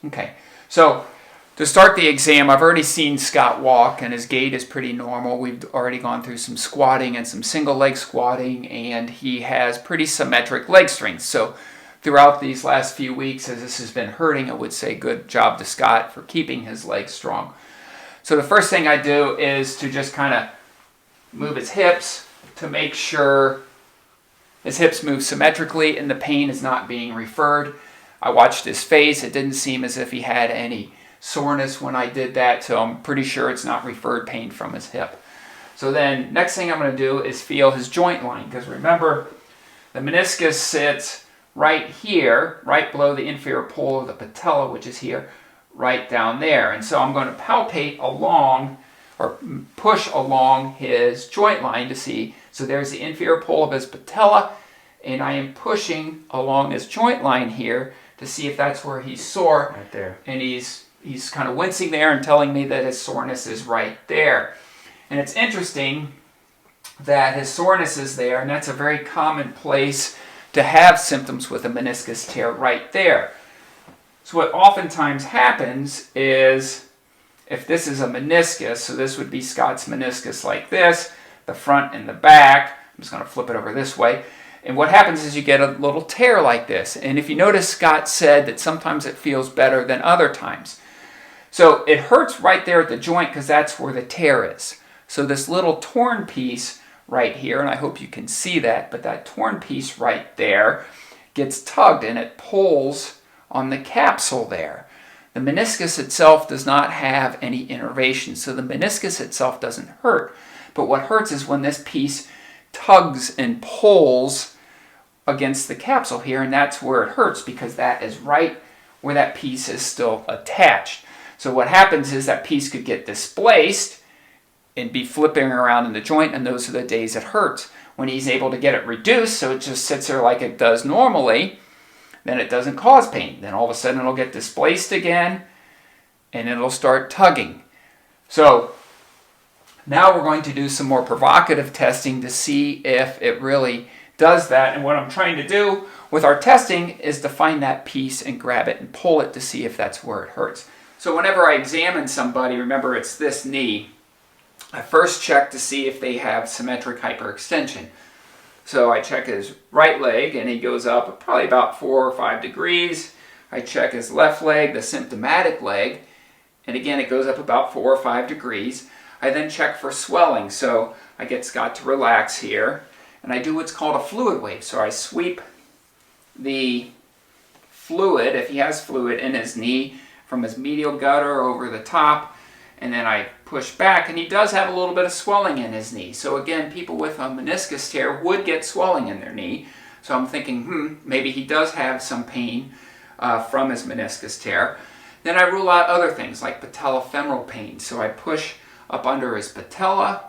Okay, so to start the exam, I've already seen Scott walk, and his gait is pretty normal. We've already gone through some squatting and some single leg squatting, and he has pretty symmetric leg strength. So throughout these last few weeks, as this has been hurting, I would say good job to Scott for keeping his legs strong. So the first thing I do is to just kind of move his hips to make sure his hips move symmetrically and the pain is not being referred. I watched his face. It didn't seem as if he had any soreness when I did that, so I'm pretty sure it's not referred pain from his hip. So then next thing I'm going to do is feel his joint line, because remember the meniscus sits right here, right below the inferior pole of the patella, which is here, right down there. And so I'm going to palpate along or push along his joint line to see. So there's the inferior pole of his patella, and I am pushing along his joint line here to see if that's where he's sore. Right there. And he's kind of wincing there and telling me that his soreness is right there. And it's interesting that his soreness is there, and that's a very common place to have symptoms with a meniscus tear right there. So what oftentimes happens is, if this is a meniscus, so this would be Scott's meniscus like this, the front and the back. I'm just going to flip it over this way. And what happens is you get a little tear like this. And if you notice, Scott said that sometimes it feels better than other times. So it hurts right there at the joint because that's where the tear is. So this little torn piece right here, and I hope you can see that, but that torn piece right there gets tugged and it pulls on the capsule there. The meniscus itself does not have any innervation, so the meniscus itself doesn't hurt. But what hurts is when this piece tugs and pulls against the capsule here, and that's where it hurts because that is right where that piece is still attached. So what happens is that piece could get displaced and be flipping around in the joint, and those are the days it hurts. When he's able to get it reduced so it just sits there like it does normally, then it doesn't cause pain. Then all of a sudden it'll get displaced again and it'll start tugging. So now we're going to do some more provocative testing to see if it really does that. And what I'm trying to do with our testing is to find that piece and grab it and pull it to see if that's where it hurts. So whenever I examine somebody, remember it's this knee, I first check to see if they have symmetric hyperextension. So I check his right leg and he goes up probably about 4 or 5 degrees. I check his left leg, the symptomatic leg, and again it goes up about 4 or 5 degrees. I then check for swelling, so I get Scott to relax here, and I do what's called a fluid wave. So I sweep the fluid, if he has fluid, in his knee from his medial gutter over the top, and then I push back, and he does have a little bit of swelling in his knee. So again, people with a meniscus tear would get swelling in their knee. So I'm thinking, maybe he does have some pain from his meniscus tear. Then I rule out other things like patellofemoral pain. So I push up under his patella.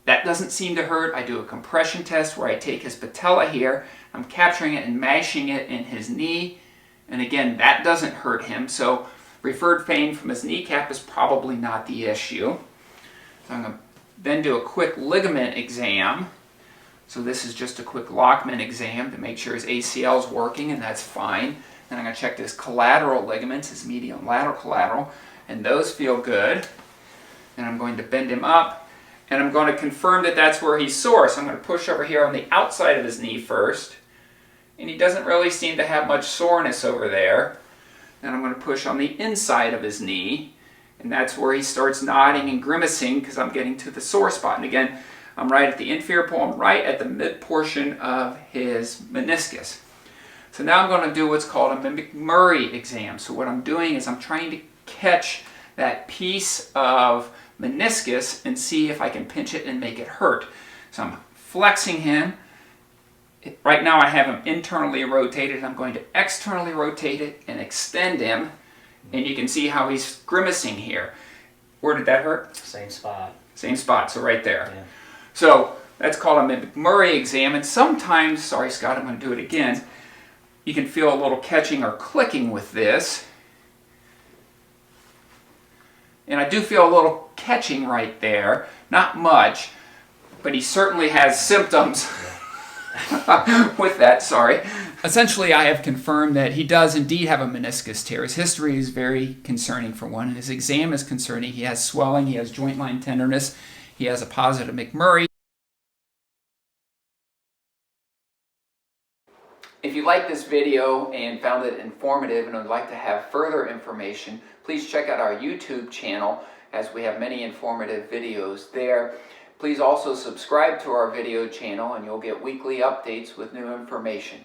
That doesn't seem to hurt. I do a compression test where I take his patella here, I'm capturing it and mashing it in his knee, and again, that doesn't hurt him. So referred pain from his kneecap is probably not the issue. So I'm going to then do a quick ligament exam. So this is just a quick Lawless exam to make sure his ACL is working, and that's fine. Then I'm going to check his collateral ligaments, his medial and lateral collateral, and those feel good. And I'm going to bend him up, and I'm going to confirm that that's where he's sore. So I'm going to push over here on the outside of his knee first, and he doesn't really seem to have much soreness over there. Then I'm going to push on the inside of his knee, and that's where he starts nodding and grimacing because I'm getting to the sore spot. And again, I'm right at the inferior pole, I'm right at the mid portion of his meniscus. So now I'm going to do what's called a Mcmurray exam. So what I'm doing is I'm trying to catch that piece of meniscus and see if I can pinch it and make it hurt. So I'm flexing him. Right now I have him internally rotated. I'm going to externally rotate it and extend him. And you can see how he's grimacing here. Where did that hurt? Same spot. Same spot, so right there. Yeah. So that's called a Mcmurray exam. And sometimes, sorry Scott, I'm going to do it again, you can feel a little catching or clicking with this. And I do feel a little catching right there. Not much, but he certainly has symptoms with that, sorry. Essentially, I have confirmed that he does indeed have a meniscus tear. His history is very concerning for one, and his exam is concerning. He has swelling, he has joint line tenderness, he has a positive Mcmurray. If you liked this video and found it informative and would like to have further information, please check out our YouTube channel, as we have many informative videos there. Please also subscribe to our video channel and you'll get weekly updates with new information.